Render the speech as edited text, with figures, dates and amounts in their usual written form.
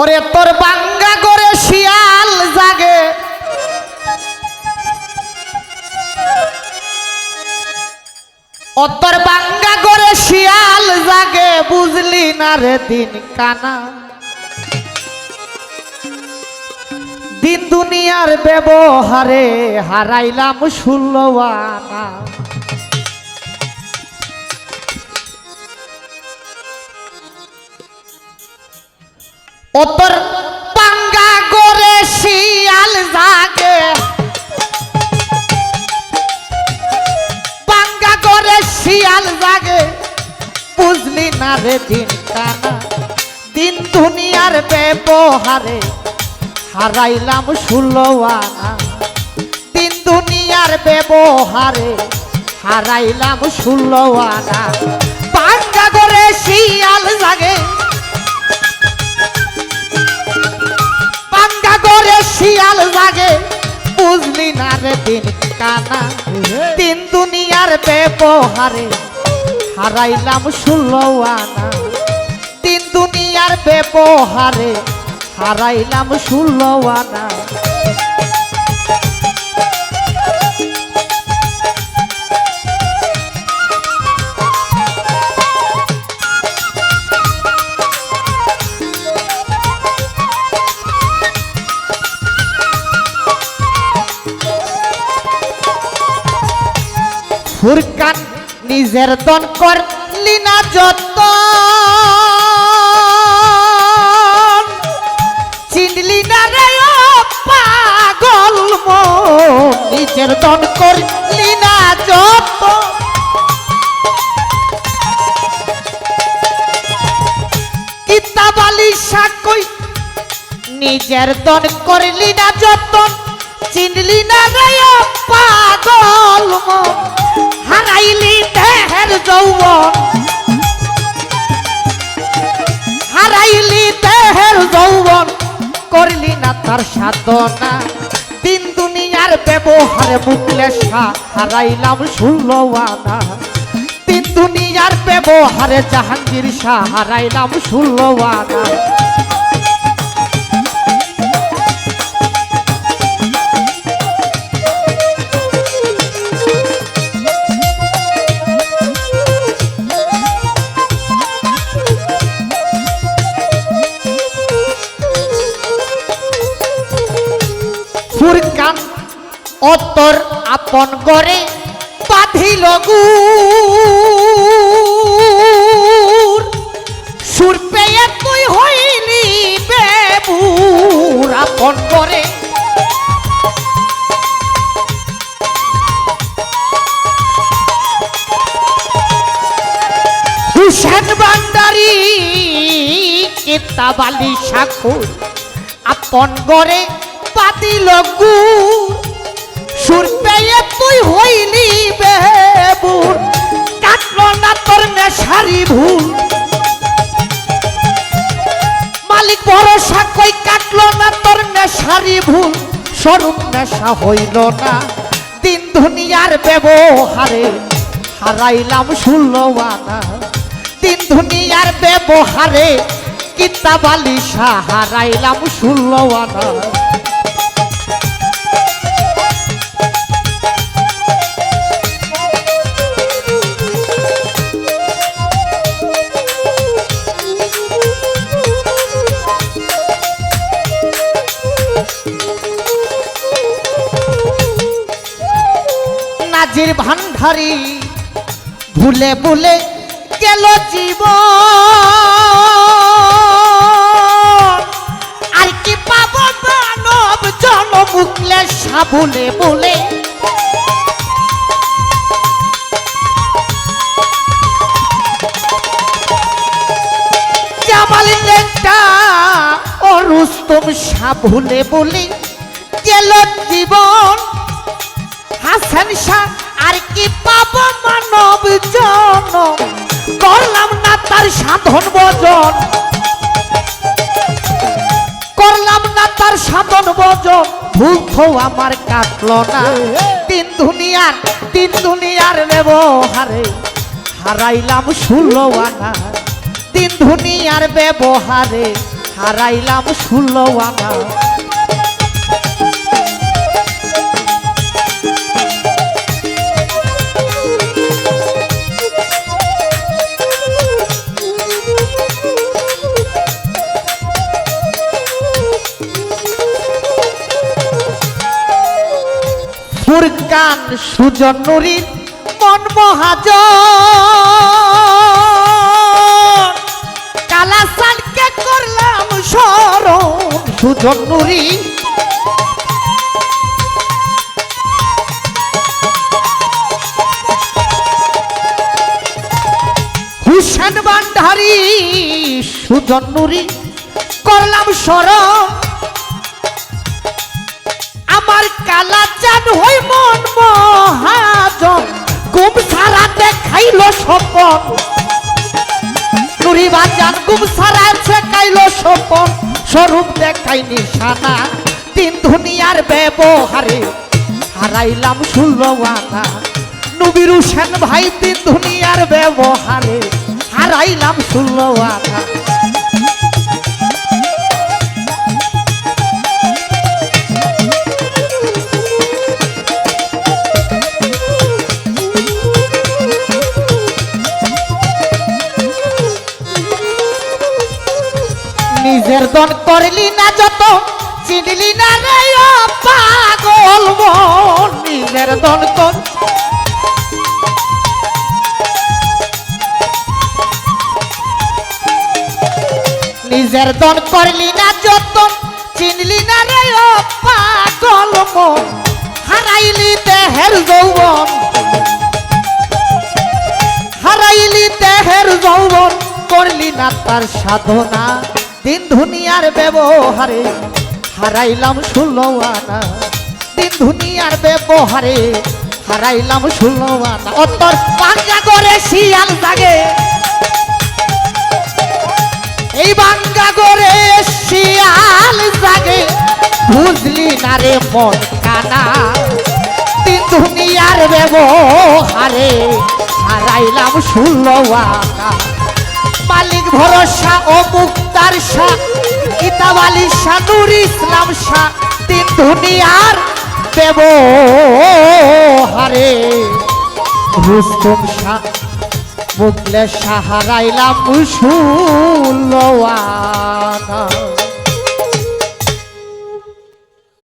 ওরে তোর বাঙ্গা করে শিয়াল জাগে, ও তোর বাঙ্গা করে শিয়াল জাগে, বুঝলি না রে দিন কানা। দিন দুনিয়ার ব্যবহারে হারাইলাম 16 আনা। ও তোর বাঙ্গা করে শিয়াল জাগে, বাঙ্গা করে শিয়াল জাগে, বুঝলি না রে দিন কানা। দিন দুনিয়ার ব্যবহারে হারাইলাম 16 আনা। দিন দুনিয়ার ব্যবহারে হারাইলাম 16 আনা। বাঙ্গা করে শিয়াল জাগে, বাঙ্গা করে শিয়াল জাগে, বুঝলি না রে দিন কানা। দিন দুনিয়ার ব্যবহারে হারাইলাম 16 আনা। দিন দুনিয়ার ব্যবহারে হারাইলাম 16 আনা। ফুরকান নিজের দন করলি না যত, চিনলি না রে পাগল মন। নিজের দন করলি না যত, কিতাবালি সাকই নিজের দন করলি না যত, চিনলি না রে পাগল মন। হারাইলি দেহের যৌবন, হারাইলি দেহের যৌবন, করলি না তার সাধনা। দিন দুনিয়ার ব্যবহারে মুখলে হারাইলাম 16 আনা। দিন দুনিয়ার ব্যবহারে জাহাঙ্গীর শাহ হারাইলাম 16 আনা। ফুরকান অতর আপন গরে বাঁধিল গুর, সুর পেয়ে তুই হইলি বেবুর। আপন গরে হুসেন ভান্ডারী কিতাবালি সাক্ষর, আপন গরে বাঁধিল গুর, সুর পেয়ে তুই হইলি বেবুর। কাটলো না তোর নেশারি ভুল, মালিক ভরসা কই কাটলো না তোর নেশারি ভুল। স্বরূপ নেশা হইল না। দিন দুনিয়ার ব্যবহারে হারাইলাম 16 আনা। দিন দুনিয়ার ব্যবহারে কিতাবালি শাহ হারাইলাম 16 আনা। নাজির ভান্ডারী ভুলে ভুলে গেল জীবন, আর কি পাবো মানব জন্ম। মুখলে সাবুলে বলে জামাল লেখা ও রুস্তম সাবুলে বলে গেল জীবন। হাসান শাহ আর কি পাবো মানব জন্ম, করলাম না তার সাধন ভজন, করলাম না তার সাধন ভজন। ভুল তো আমার কাটলো না। দিন দুনিয়ার ব্যবহারে হারাইলাম 16 আনা। দিন দুনিয়ার ব্যবহারে হারাইলাম 16 আনা। ফুরকান সুজন নুরির মন মহাজন, কালাসানকে করলাম স্মরণ সুজন নুরি। হুসেন ভান্ডারী সুজন নুরি করলাম স্মরণ, আমার কালা চাঁদ হই মন মহাজন, ঘুম সারা দেখাইল স্বপন। নুরি বাজান ঘুম সারা দেখাইল স্বপন, স্বরূপ দেখাই নিশানা। তিন দুনিয়ার ব্যবহারে হারাইলাম 16 আনা। নবীর হোসেন ভাই তিন দুনিয়ার ব্যবহারে হারাইলাম 16 আনা। নিজের দন করলি না যত, চিনলি না রে ও পাগল মন। নিজের দন কর নিজের দন করলি না যত, চিনলি না রে ও পাগল মন। হারাইলি দেহের যৌবন, হারাইলি দেহের যৌবন, করলি না তার সাধনা। দিন দুনিয়ার ব্যবহারে হারাইলাম 16 আনা। দিন দুনিয়ার ব্যবহারে হারাইলাম 16 আনা। অতর বাঙ্গা করে শিয়াল জাগে, এই বাঙ্গা করে শিয়াল জাগে, বুঝলি না রে মন কানা। দিন দুনিয়ার ব্যবহারে হারাইলাম 16 আনা। মালিক ভরসা ও মুক্তার শাহ, কিতাব আলী শাহ, নূর ইসলাম শাহ। তিন দুনিয়ার ব্যবহারে রুস্তম শাহ, মুখলেস শাহ, হারাইলাম 16 আনা।